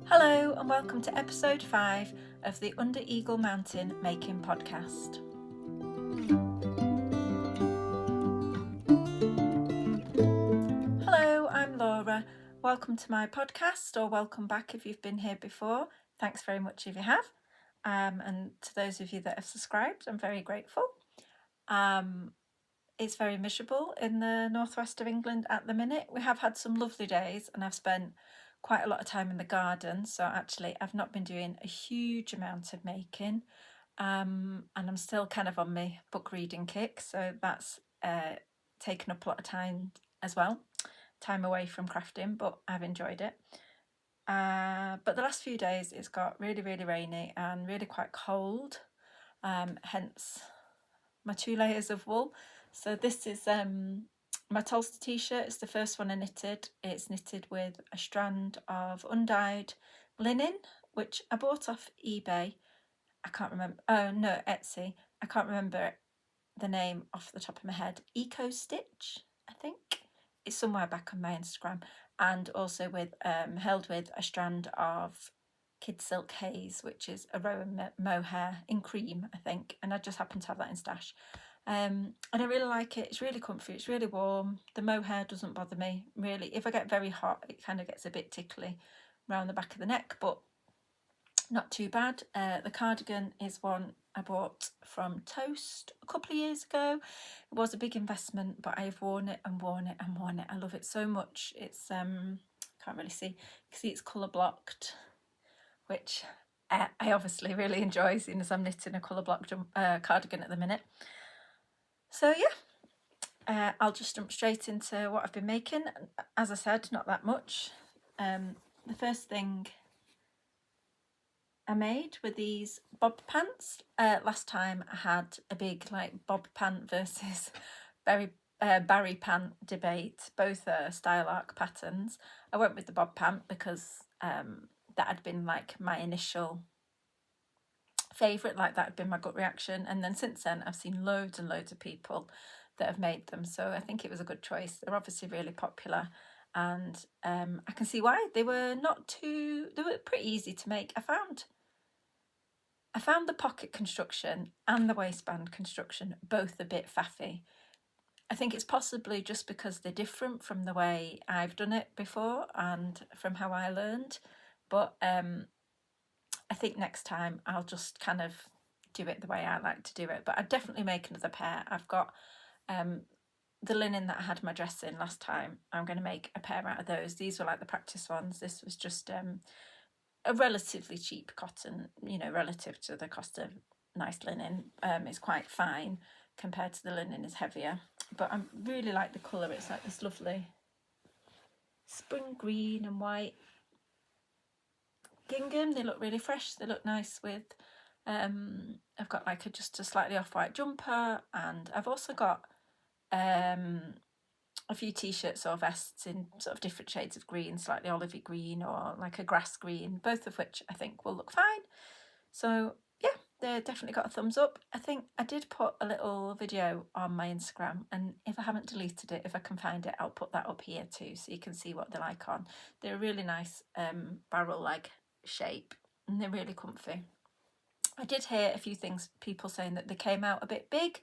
Hello and welcome to episode 5 of the Under Eagle Mountain Making Podcast. Hello, I'm Laura. Welcome to my podcast, or welcome back if you've been here before. Thanks very much if you have. And to those of you that have subscribed, I'm very grateful. It's very miserable in the northwest of England at the minute. We have had some lovely days and I've spent quite a lot of time in the garden, so actually I've not been doing a huge amount of making, and I'm still kind of on my book reading kick, so that's taken up a lot of time as well, time away from crafting, but I've enjoyed it. But the last few days it's got really rainy and really quite cold, hence my 2 layers of wool. So this is my Tulsa t-shirt. It's the first one I knitted. It's knitted with a strand of undyed linen, which I bought off eBay. I can't remember. Oh no, Etsy. I can't remember the name off the top of my head. Eco Stitch, I think. It's somewhere back on my Instagram. And also with held with a strand of Kid Silk Haze, which is a Rowan mohair in cream, I think, and I just happen to have that in stash. And I really like it. It's really comfy, it's really warm. The mohair doesn't bother me really. If I get very hot, it kind of gets a bit tickly around the back of the neck, but not too bad. The cardigan is one I bought from Toast a couple of years ago. It was a big investment, but I've worn it and worn it and worn it. I love it so much. It's can't really see. You can see it's colour blocked, which I obviously really enjoy, seeing as I'm knitting a colour blocked cardigan at the minute. So yeah, I'll just jump straight into what I've been making. As I said, not that much. The first thing I made were these bob pants. Last time I had a big bob pant versus Barry pant debate. Both are style arc patterns. I went with the bob pant because that had been my initial favourite, that had been my gut reaction, and then since then I've seen loads and loads of people that have made them, so I think it was a good choice. They're obviously really popular, and I can see why. They were pretty easy to make. I found the pocket construction and the waistband construction both a bit faffy. I think it's possibly just because they're different from the way I've done it before and from how I learned, but I think next time I'll just kind of do it the way I like to do it. But I'd definitely make another pair. I've got the linen that I had my dress in last time. I'm going to make a pair out of those. These were like the practice ones. This was just a relatively cheap cotton, relative to the cost of nice linen. It's quite fine compared to the linen is heavier. But I really like the colour. It's like this lovely spring green and white gingham. They look really fresh. They look nice with I've got just a slightly off-white jumper, and I've also got a few t-shirts or vests in sort of different shades of green, slightly olivey green or like a grass green, both of which I think will look fine. So yeah, they definitely got a thumbs up. I think I did put a little video on my Instagram, and if I haven't deleted it, if I can find it, I'll put that up here too, so you can see what they're like on. They're a really nice barrel leg shape, and they're really comfy. I did hear a few things, people saying that they came out a bit big.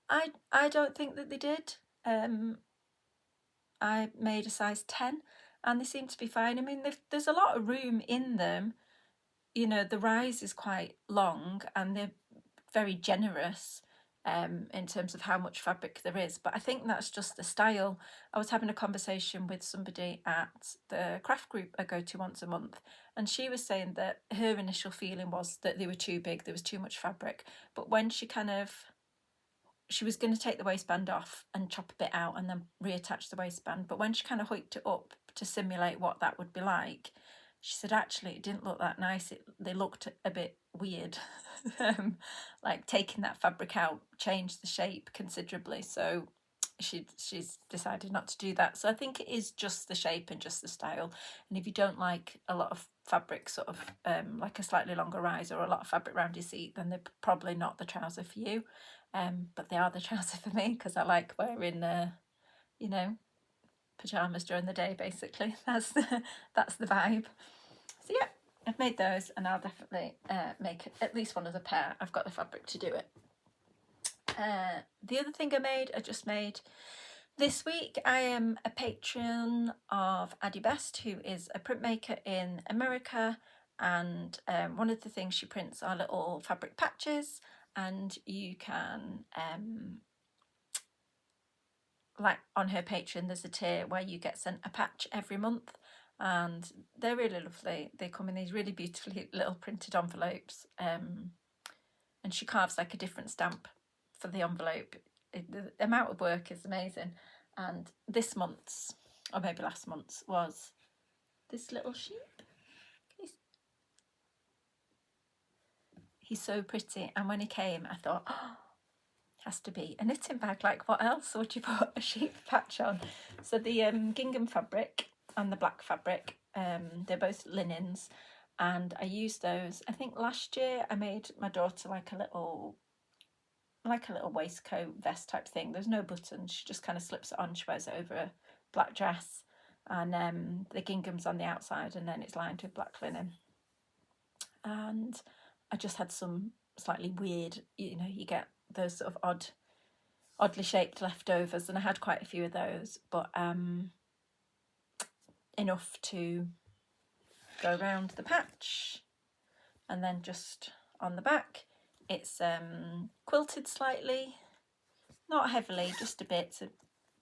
I don't think that they did. I made a size 10 and they seem to be fine. I mean, there's a lot of room in them. The rise is quite long and they're very generous in terms of how much fabric there is. But I think that's just the style. I was having a conversation with somebody at the craft group I go to once a month, and she was saying that her initial feeling was that they were too big, there was too much fabric. But when she was going to take the waistband off and chop a bit out and then reattach the waistband, but when she kind of hoiked it up to simulate what that would be like, she said actually it didn't look that nice. They looked a bit weird. Like taking that fabric out changed the shape considerably, so she's decided not to do that. So I think it is just the shape and just the style, and if you don't like a lot of fabric, sort of like a slightly longer rise or a lot of fabric around your seat, then they're probably not the trouser for you. But they are the trouser for me because I like wearing pyjamas during the day, basically. That's the vibe. So yeah, I've made those, and I'll definitely make at least one other pair. I've got the fabric to do it. The other thing I just made this week. I am a patron of Addie Best, who is a printmaker in America, and one of the things she prints are little fabric patches, and you can like on her Patreon there's a tier where you get sent a patch every month, and they're really lovely. They come in these really beautifully little printed envelopes, and she carves like a different stamp for the envelope. The amount of work is amazing. And this month's, or maybe last month's, was this little sheep. He's so pretty, and when he came I thought, oh, has to be a knitting bag. Like, what else would you put a sheep patch on? So the gingham fabric and the black fabric, they're both linens, and I used those. I think last year I made my daughter like a little waistcoat vest type thing. There's no buttons, she just kind of slips it on, she wears it over a black dress, and the gingham's on the outside, and then it's lined with black linen. And I just had some slightly weird, you get those sort of oddly shaped leftovers, and I had quite a few of those, but enough to go around the patch. And then just on the back it's quilted slightly, not heavily, just a bit to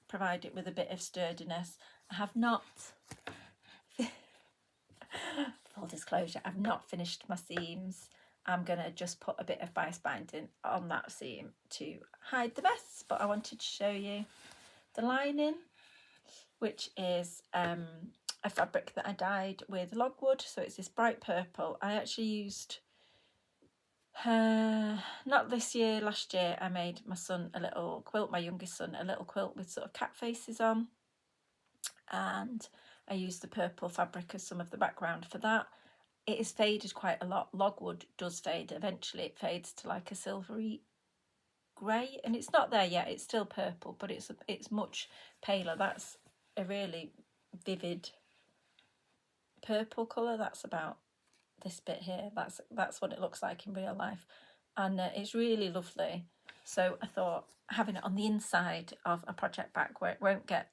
provide it with a bit of sturdiness. I have not, full disclosure, I've not finished my seams. I'm going to just put a bit of bias binding on that seam to hide the mess, but I wanted to show you the lining, which is a fabric that I dyed with logwood, so it's this bright purple. I actually used, not this year, last year I made my son a little quilt, my youngest son, a little quilt with sort of cat faces on, and I used the purple fabric as some of the background for that. It is faded quite a lot. Logwood does fade, eventually it fades to like a silvery grey, and it's not there yet, it's still purple, but it's much paler. That's a really vivid purple colour. That's about this bit here. That's what it looks like in real life, and it's really lovely. So I thought, having it on the inside of a project bag where it won't get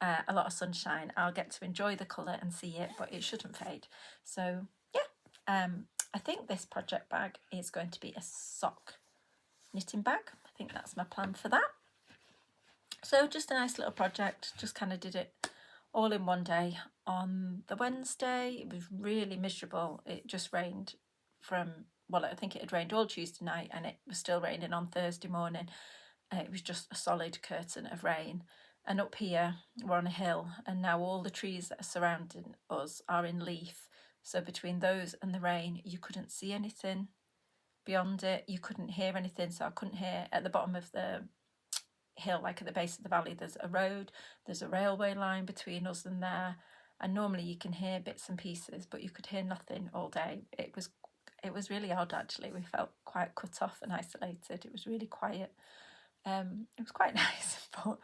a lot of sunshine, I'll get to enjoy the colour and see it, but it shouldn't fade. So yeah, I think this project bag is going to be a sock knitting bag. I think that's my plan for that. So just a nice little project, just kind of did it all in one day. On the Wednesday it was really miserable. It just rained from, well, I think it had rained all Tuesday night, and it was still raining on Thursday morning. It was just a solid curtain of rain. And up here we're on a hill, and now all the trees that are surrounding us are in leaf, so between those and the rain you couldn't see anything beyond it, you couldn't hear anything. So I couldn't hear at the bottom of the hill, like at the base of the valley, there's a road, there's a railway line between us and there, and normally you can hear bits and pieces, but you could hear nothing all day. It was really odd, actually. We felt quite cut off and isolated. It was really quiet. It was quite nice, but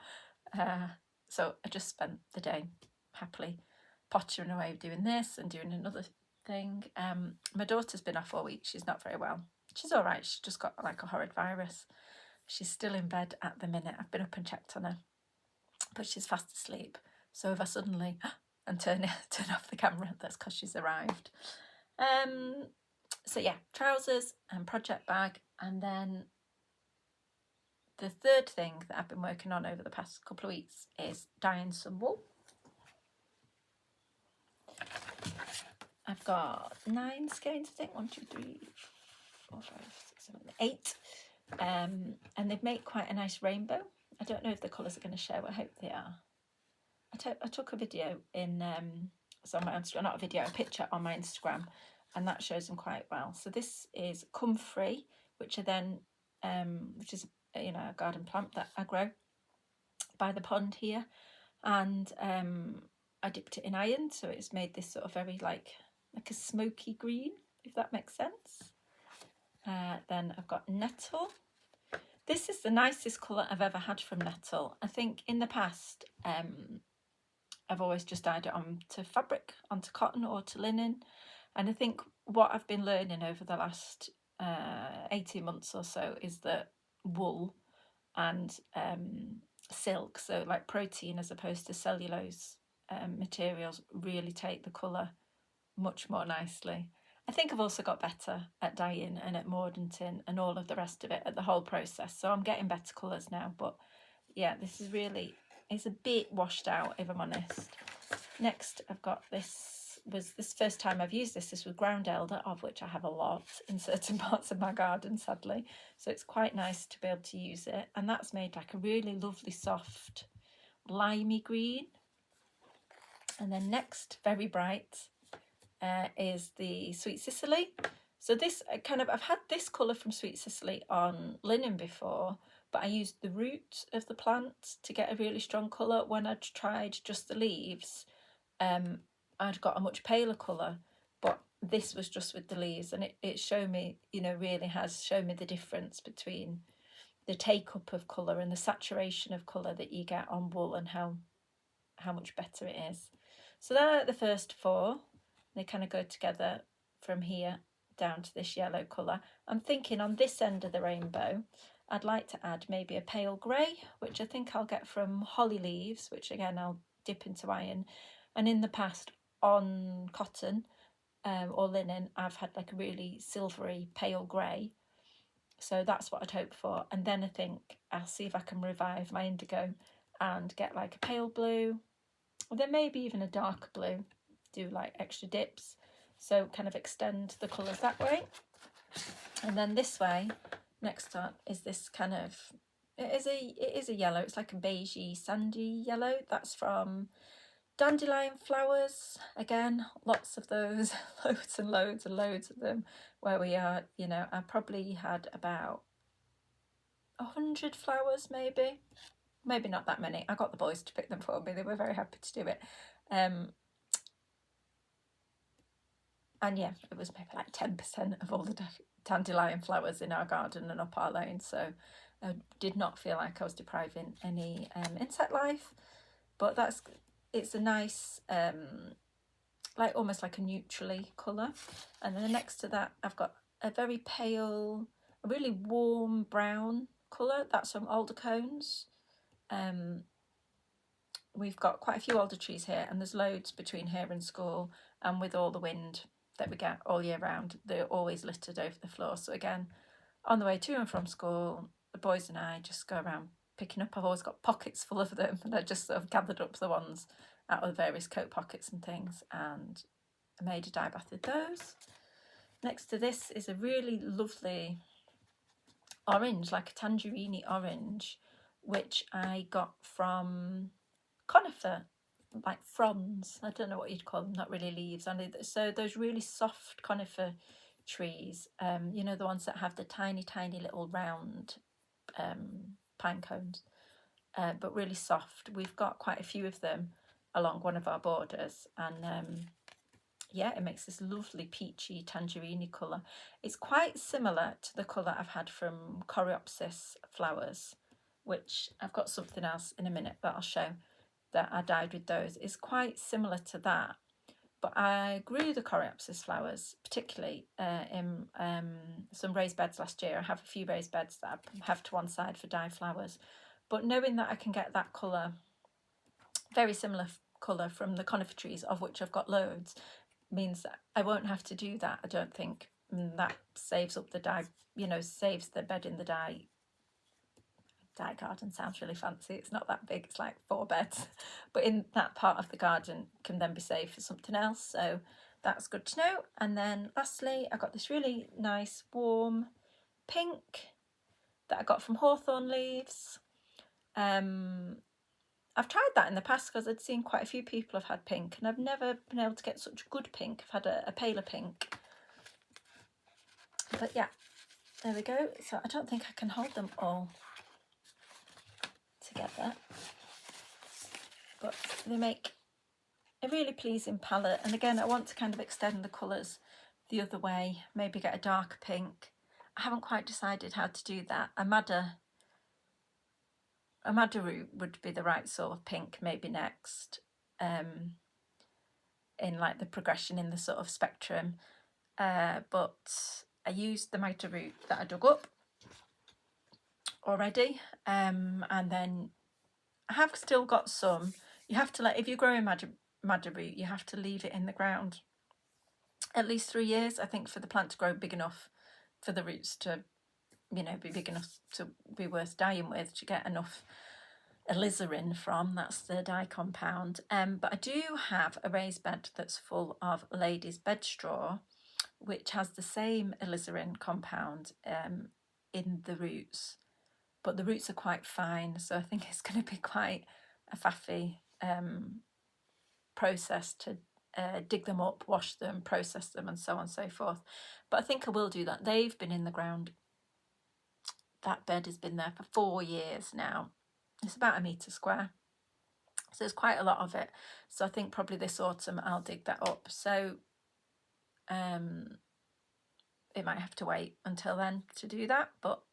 so I just spent the day happily pottering away doing this and doing another thing. My daughter's been off all week. She's not very well. She's all right. She's just got like a horrid virus. She's still in bed at the minute. I've been up and checked on her, but she's fast asleep. So if I suddenly and turn off the camera, that's because she's arrived. So yeah, trousers and project bag. And then the third thing that I've been working on over the past couple of weeks is dyeing some wool. I've got 9 skeins, I think. 1, 2, 3, 4, 5, 6, 7, 8. And they've made quite a nice rainbow. I don't know if the colours are going to show. I hope they are. I took a video in so on my Instagram, not a video, a picture on my Instagram, and that shows them quite well. So this is comfrey, which are then which is a garden plant that I grow by the pond here, and I dipped it in iron, so it's made this sort of very like a smoky green, if that makes sense. Then I've got nettle. This is the nicest colour I've ever had from nettle. I think in the past I've always just dyed it onto fabric, onto cotton or to linen, And I think what I've been learning over the last 18 months or so is that wool and silk, so like protein as opposed to cellulose materials, really take the colour much more nicely. I think I've also got better at dyeing and at mordanting and all of the rest of it, at the whole process. So I'm getting better colours now. But yeah, this is really, it's a bit washed out if I'm honest. Next, I've got this, was this first time I've used this. This was ground elder, of which I have a lot in certain parts of my garden, sadly. So it's quite nice to be able to use it. And that's made like a really lovely, soft, limey green. And then next, very bright, is the Sweet Sicily. So this I've had this colour from Sweet Sicily on linen before, but I used the root of the plant to get a really strong colour. When I'd tried just the leaves, I'd got a much paler colour, but this was just with the leaves, and it showed me, really has shown me the difference between the take-up of colour and the saturation of colour that you get on wool, and how much better it is. So they're the first four. They kind of go together from here down to this yellow colour. I'm thinking on this end of the rainbow, I'd like to add maybe a pale grey, which I think I'll get from holly leaves, which again I'll dip into iron. And in the past on cotton or linen, I've had like a really silvery pale grey. So that's what I'd hope for. And then I think I'll see if I can revive my indigo and get like a pale blue, or then maybe even a dark blue, do like extra dips, so kind of extend the colours that way. And then this way, next up is this kind of, it is a yellow, it's like a beigey sandy yellow. That's from dandelion flowers. Again, lots of those, loads and loads and loads of them where we are. I probably had about 100 flowers, maybe not that many. I got the boys to pick them for me. They were very happy to do it. And yeah, it was maybe like 10% of all the dandelion flowers in our garden and up our lane. So I did not feel like I was depriving any insect life. But it's a nice, like almost like a neutrally colour. And then next to that, I've got a very pale, a really warm brown colour. That's from alder cones. We've got quite a few alder trees here, and there's loads between here and school, and with all the wind that we get all year round, they're always littered over the floor. So again, on the way to and from school, the boys and I just go around picking up. I've always got pockets full of them, and I just sort of gathered up the ones out of the various coat pockets and things, and I made a dye bath with those. Next to this is a really lovely orange, like a tangerine orange, which I got from conifer, like fronds. I don't know what you'd call them, not really leaves. So those really soft conifer trees, the ones that have the tiny little round pine cones, but really soft. We've got quite a few of them along one of our borders, and yeah, it makes this lovely peachy tangerine colour. It's quite similar to the colour I've had from coreopsis flowers, which I've got something else in a minute that I'll show that I dyed with those. Is quite similar to that, but I grew the coreopsis flowers particularly in some raised beds last year. I have a few raised beds that I have to one side for dye flowers, but knowing that I can get that colour, very similar colour from the conifer trees, of which I've got loads, means that I won't have to do that, I don't think. That saves up the dye, saves the bed in the dye garden. Sounds really fancy. It's not that big, it's like 4 beds, but in that part of the garden can then be saved for something else, so that's good to know. And then lastly, I got this really nice warm pink that I got from hawthorn leaves. I've tried that in the past because I'd seen quite a few people have had pink, and I've never been able to get such good pink. I've had a paler pink. But yeah, there we go. So I don't think I can hold them all together, but they make a really pleasing palette. And again, I want to kind of extend the colours the other way, maybe get a darker pink. I haven't quite decided how to do that. A madder root would be the right sort of pink, maybe next. in like the progression in the sort of spectrum. But I used the Magda root that I dug up already, and then I have still got some. You have to if you're growing Magda root, you have to leave it in the ground at least 3 years, I think, for the plant to grow big enough for the roots to, be big enough to be worth dyeing with, to get enough alizarin from. That's the dye compound. But I do have a raised bed that's full of ladies' bed straw, which has the same alizarin compound in the roots, but the roots are quite fine, so I think it's going to be quite a faffy process to dig them up, wash them, process them, and so on and so forth. But I think I will do that. They've been in the ground. That bed has been there for 4 years now. It's about 1 metre square, so there's quite a lot of it. So I think probably this autumn I'll dig that up. So it might have to wait until then to do that, but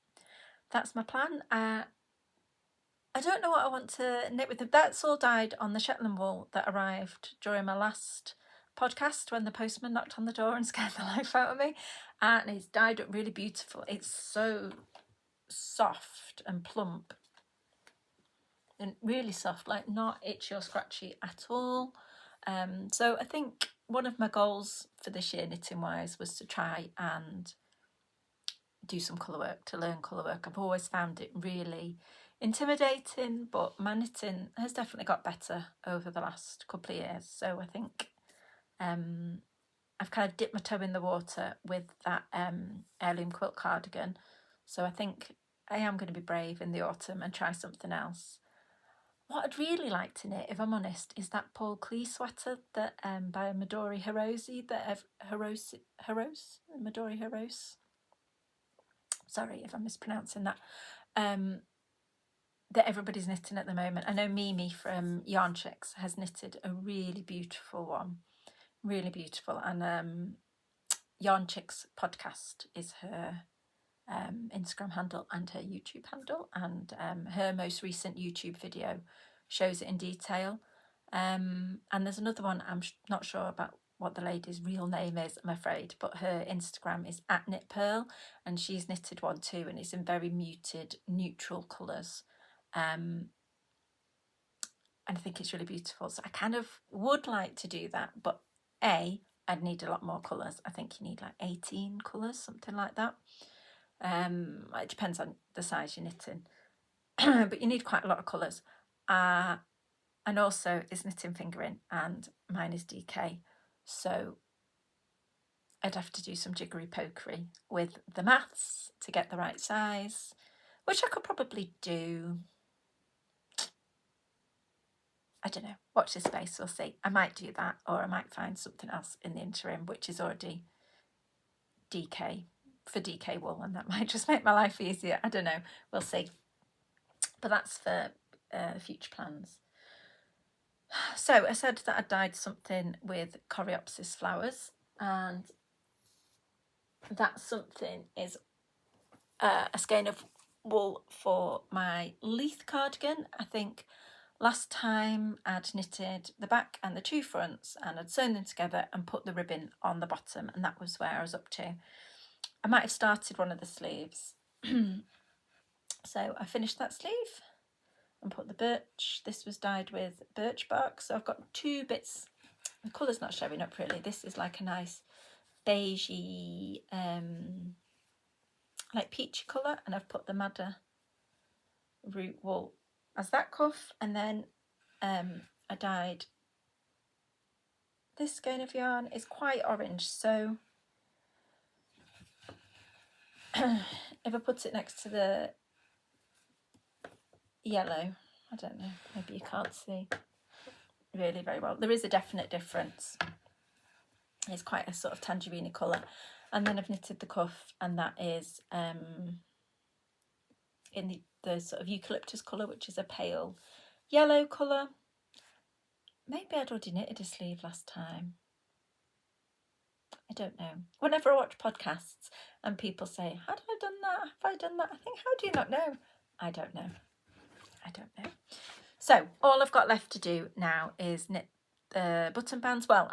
that's my plan. I don't know what I want to knit with them. That's all dyed on the Shetland wool that arrived during my last podcast when the postman knocked on the door and scared the life out of me. And it's dyed up really beautiful. It's so soft and plump and really soft, like not itchy or scratchy at all. So I think one of my goals for this year, knitting wise, was to try and do some colour work, to learn colour work. I've always found it really intimidating, but my knitting has definitely got better over the last couple of years. So I think I've kind of dipped my toe in the water with that heirloom quilt cardigan. So I think I am going to be brave in the autumn and try something else. What I'd really like to knit, if I'm honest, is that Paul Klee sweater that by Midori Hirose, Midori Hirose. Sorry if I'm mispronouncing that. That everybody's knitting at the moment. I know Mimi from Yarn Chicks has knitted a really beautiful one, really beautiful. And Yarn Chicks podcast is her Instagram handle and her YouTube handle, and her most recent YouTube video shows it in detail. And there's another one, I'm not sure about what the lady's real name is, I'm afraid, but her Instagram is @knitpearl, and she's knitted one too, and it's in very muted neutral colours. And I think it's really beautiful. So I kind of would like to do that, but I'd need a lot more colours. I think you need like 18 colours, something like that. It depends on the size you're knitting, but you need quite a lot of colours. And also it's knitting fingering, and mine is DK, so I'd have to do some jiggery pokery with the maths to get the right size, which I could probably do. I don't know, watch this space, we'll see. I might do that, or I might find something else in the interim which is already DK for DK wool, and that might just make my life easier. I don't know, we'll see. But that's for future plans. So I said that I dyed something with coreopsis flowers, and that something is a skein of wool for my Leith cardigan. I think last time I'd knitted the back and the 2 fronts, and I'd sewn them together and put the ribbon on the bottom, and that was where I was up to. I might have started one of the sleeves. So I finished that sleeve and put the birch. This was dyed with birch bark, so I've got 2 bits. The colour's not showing up really. This is like a nice beigey, like peachy colour, and I've put the madder root wool as that cuff, and then I dyed this skein of yarn. Is quite orange, so if I put it next to the yellow, I don't know, maybe you can't see really very well. There is a definite difference. It's quite a sort of tangerine colour. And then I've knitted the cuff, and that is in the sort of eucalyptus colour, which is a pale yellow colour. Maybe I'd already knitted a sleeve last time. I don't know. Whenever I watch podcasts and people say, had I done that? Have I done that? I think, how do you not know? I don't know. I don't know. So all I've got left to do now is knit the button bands. Well,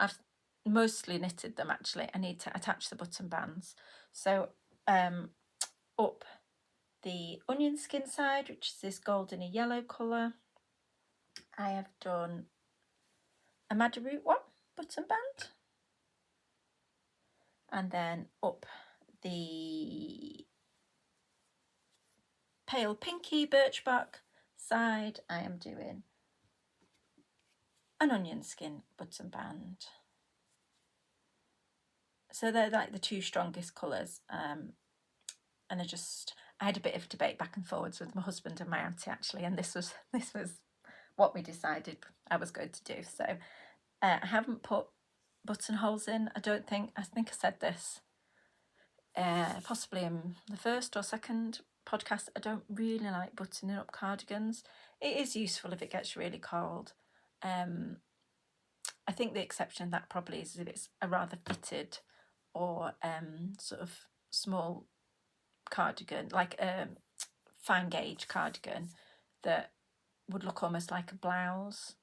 mostly knitted them actually. I need to attach the button bands. So up the onion skin side, which is this goldeny yellow colour, I have done a madder root one button band, and then up the pale pinky birchbark side I am doing an onion skin button band. So they're like the two strongest colours, and I had a bit of debate back and forwards with my husband and my auntie actually, and this was what we decided I was going to do. So I haven't put buttonholes in, I don't think. I think I said this possibly in the first or second podcast. I don't really like buttoning up cardigans. It is useful if it gets really cold. I think the exception to that probably is if it's a rather fitted or sort of small cardigan, like a fine gauge cardigan that would look almost like a blouse.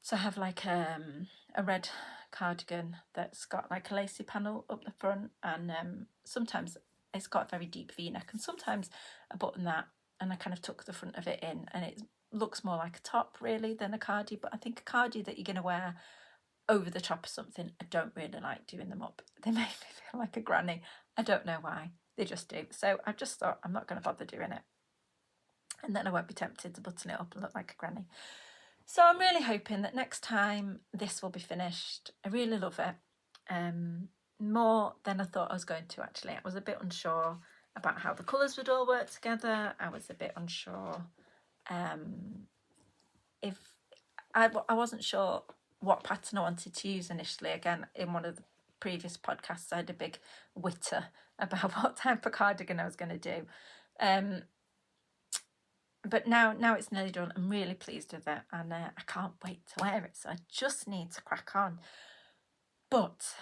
So I have like a red cardigan that's got like a lacy panel up the front, and sometimes it's got a very deep V-neck, and sometimes I button that and I kind of tuck the front of it in, and it looks more like a top really than a cardi. But I think a cardi that you're going to wear over the top of something, I don't really like doing them up. They make me feel like a granny. I don't know why, they just do. So I just thought I'm not going to bother doing it, and then I won't be tempted to button it up and look like a granny. So I'm really hoping that next time this will be finished. I really love it, more than I thought I was going to actually. I was a bit unsure about how the colours would all work together. I was a bit unsure if I wasn't sure what pattern I wanted to use initially. Again, in one of the previous podcasts I had a big witter about what type of cardigan I was going to do. But now it's nearly done. I'm really pleased with it, and I can't wait to wear it. So I just need to crack on. But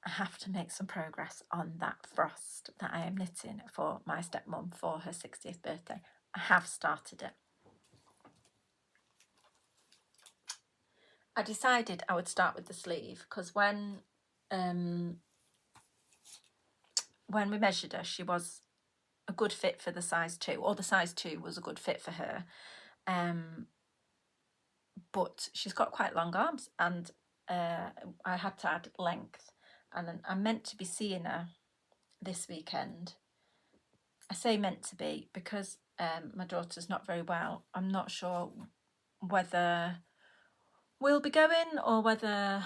I have to make some progress on that frost that I am knitting for my stepmom for her 60th birthday. I have started it. I decided I would start with the sleeve because when we measured her, she was a good fit for the size 2, or the size 2 was a good fit for her. But she's got quite long arms, and I had to add length, and I'm meant to be seeing her this weekend. I say meant to be because my daughter's not very well. I'm not sure whether we'll be going or whether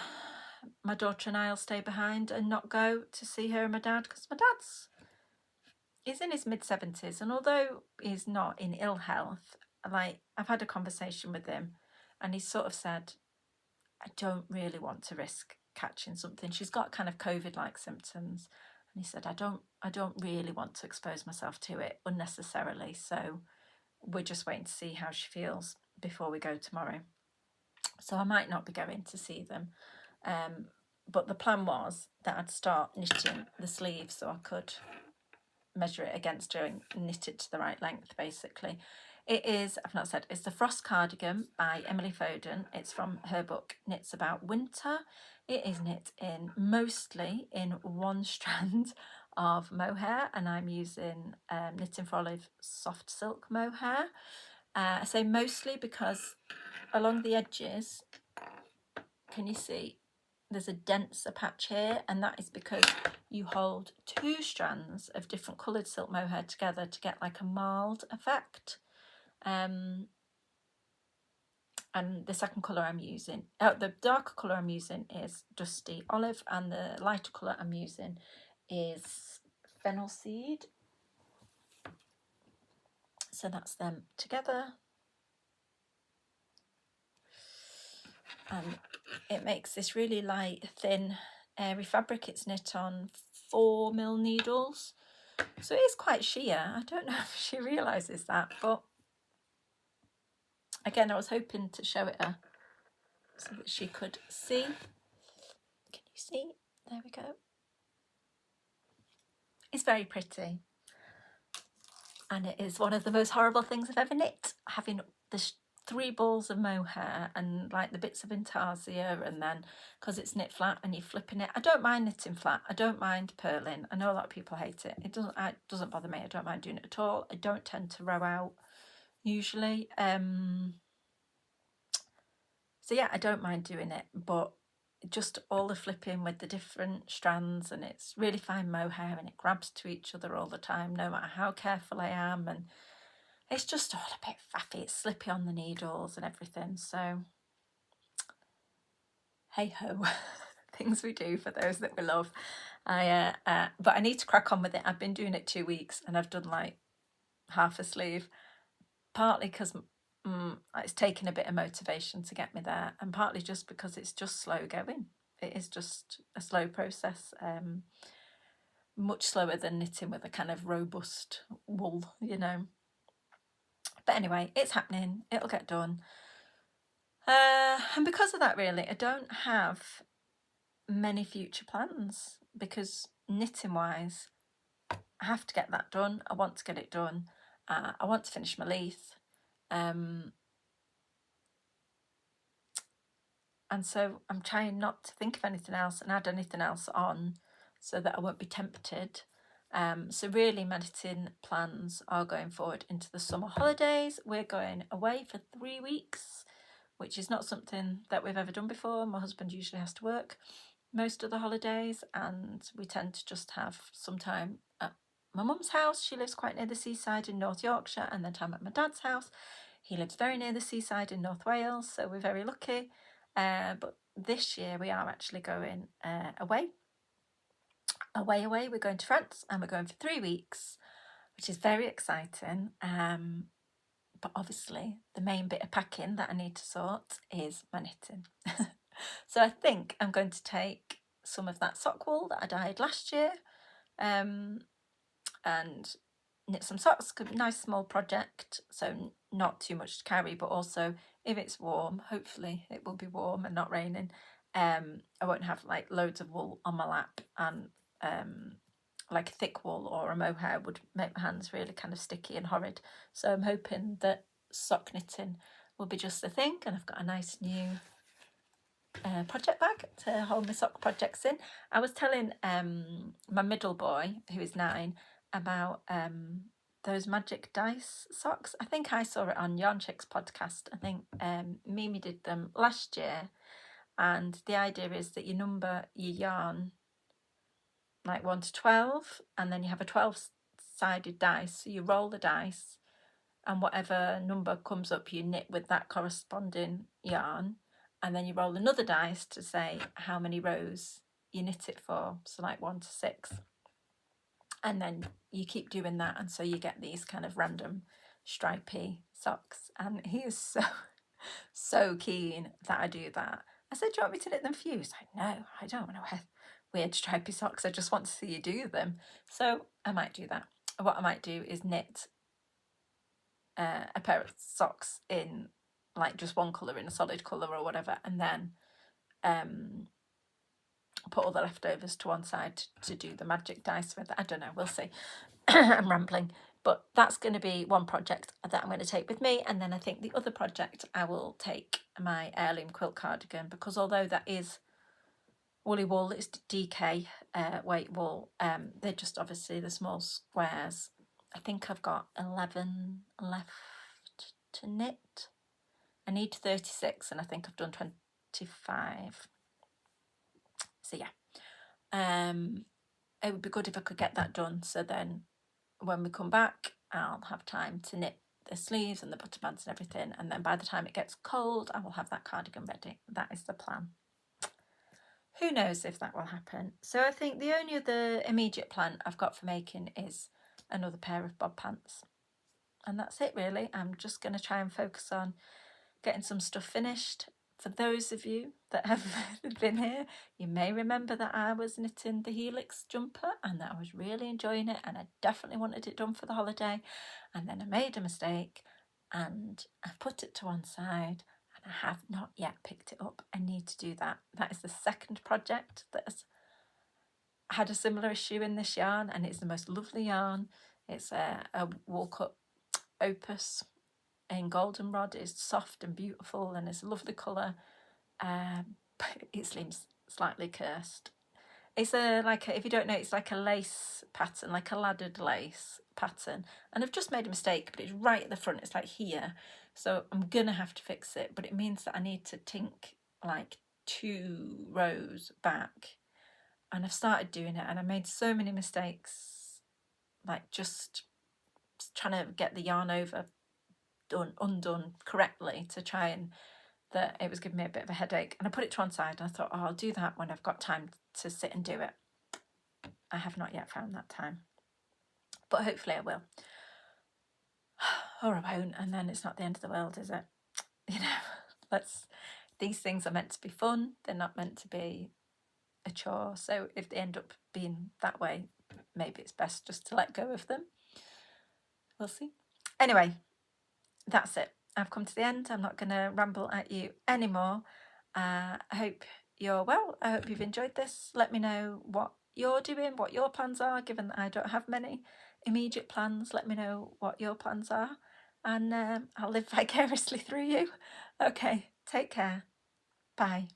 my daughter and I'll stay behind and not go to see her and my dad, because my he's in his mid-70s, and although he's not in ill health, like, I've had a conversation with him and he sort of said, I don't really want to risk catching something. She's got kind of COVID-like symptoms, and he said, I don't really want to expose myself to it unnecessarily, so we're just waiting to see how she feels before we go tomorrow. So I might not be going to see them, but the plan was that I'd start knitting the sleeve so I could measure it against her and knit it to the right length, basically. It is, I've not said, it's the Frost Cardigan by Emily Foden. It's from her book Knits About Winter. It is knit in mostly in one strand of mohair, and I'm using Knitting for Olive soft silk mohair. I say mostly because along the edges, can you see, there's a denser patch here, and that is because you hold 2 strands of different coloured silk mohair together to get like a marled effect. And the second colour I'm using, the darker colour I'm using is Dusty Olive, and the lighter colour I'm using is Fennel Seed. So that's them together. And it makes this really light, thin, airy fabric. It's knit on 4mm needles. So it is quite sheer. I don't know if she realises that, but again, I was hoping to show it her so that she could see. Can you see? There we go. It's very pretty. And it is one of the most horrible things I've ever knit, having the 3 balls of mohair and like the bits of intarsia, and then because it's knit flat and you're flipping it. I don't mind knitting flat. I don't mind purling. I know a lot of people hate it. It doesn't bother me. I don't mind doing it at all. I don't tend to row out usually. So yeah, I don't mind doing it, but just all the flipping with the different strands, and it's really fine mohair and it grabs to each other all the time, no matter how careful I am, and it's just all a bit faffy. It's slippy on the needles and everything. So hey ho, things we do for those that we love. But I need to crack on with it. I've been doing it 2 weeks and I've done like half a sleeve, partly because it's taken a bit of motivation to get me there, and partly just because it's just slow going. It is just a slow process, much slower than knitting with a kind of robust wool, you know. But anyway, it's happening. It'll get done. And because of that, really, I don't have many future plans, because knitting wise, I have to get that done. I want to get it done. I want to finish my Leith. And so I'm trying not to think of anything else and add anything else on, so that I won't be tempted. So really, my knitting plans are going forward into the summer holidays. We're going away for 3 weeks, which is not something that we've ever done before. My husband usually has to work most of the holidays, and we tend to just have some time at my mum's house. She lives quite near the seaside in North Yorkshire, and then time at my dad's house. He lives very near the seaside in North Wales, so we're very lucky. But this year we are actually going away. We're going to France, and we're going for 3 weeks, which is very exciting. But obviously the main bit of packing that I need to sort is my knitting. So I think I'm going to take some of that sock wool that I dyed last year, and knit some socks. Nice small project, so not too much to carry, but also if it's warm, hopefully it will be warm and not raining, I won't have like loads of wool on my lap, and like a thick wool or a mohair would make my hands really kind of sticky and horrid. So I'm hoping that sock knitting will be just the thing, and I've got a nice new project bag to hold my sock projects in. I was telling my middle boy, who is 9, about those magic dice socks. I think I saw it on Yarn Chick's podcast. I think Mimi did them last year, and the idea is that you number your yarn like 1 to 12, and then you have a 12-sided dice, so you roll the dice, and whatever number comes up you knit with that corresponding yarn, and then you roll another dice to say how many rows you knit it for, so like 1 to 6, and then you keep doing that, and so you get these kind of random stripy socks. And he is so keen that I do that. I said, do you want me to knit them for you? He's like, no, I don't want to wear weird stripy socks, I just want to see you do them. So I might do that. What I might do is knit a pair of socks in like just one colour, in a solid colour or whatever, and then put all the leftovers to one side to do the magic dice with. I don't know, we'll see. I'm rambling, but that's going to be one project that I'm going to take with me. And then I think the other project, I will take my heirloom quilt cardigan, because although that is woolly wool, it's DK weight wool, they're just obviously the small squares. I think I've got 11 left to knit. I need 36, and I think I've done 25. So yeah, it would be good if I could get that done, so then when we come back I'll have time to knit the sleeves and the button bands and everything, and then by the time it gets cold I will have that cardigan ready. That is the plan. Who knows if that will happen. So I think the only other immediate plan I've got for making is another pair of bob pants, and that's it really. I'm just going to try and focus on getting some stuff finished. For those of you that have been here, you may remember that I was knitting the Helix jumper and that I was really enjoying it, and I definitely wanted it done for the holiday, and then I made a mistake and I put it to one side, and I have not yet picked it up. I need to do that. That is the second project that has had a similar issue in this yarn, and it's the most lovely yarn. It's a wool cut opus in goldenrod is soft and beautiful and it's a lovely colour, but it seems slightly cursed. It's if you don't know, it's like a lace pattern, like a laddered lace pattern. And I've just made a mistake, but it's right at the front. It's like here. So I'm going to have to fix it. But it means that I need to tink like 2 rows back. And I've started doing it and I made so many mistakes, like just trying to get the yarn over undone correctly to try and that it was giving me a bit of a headache. And I put it to one side and I thought, oh, I'll do that when I've got time to sit and do it. I have not yet found that time, but hopefully I will. Or I won't, and then it's not the end of the world, is it? You know, these things are meant to be fun. They're not meant to be a chore. So if they end up being that way, maybe it's best just to let go of them. We'll see. Anyway, that's it. I've come to the end. I'm not going to ramble at you anymore. I hope you're well. I hope you've enjoyed this. Let me know what you're doing, what your plans are, given that I don't have many immediate plans. Let me know what your plans are, and I'll live vicariously through you. Okay, take care. Bye.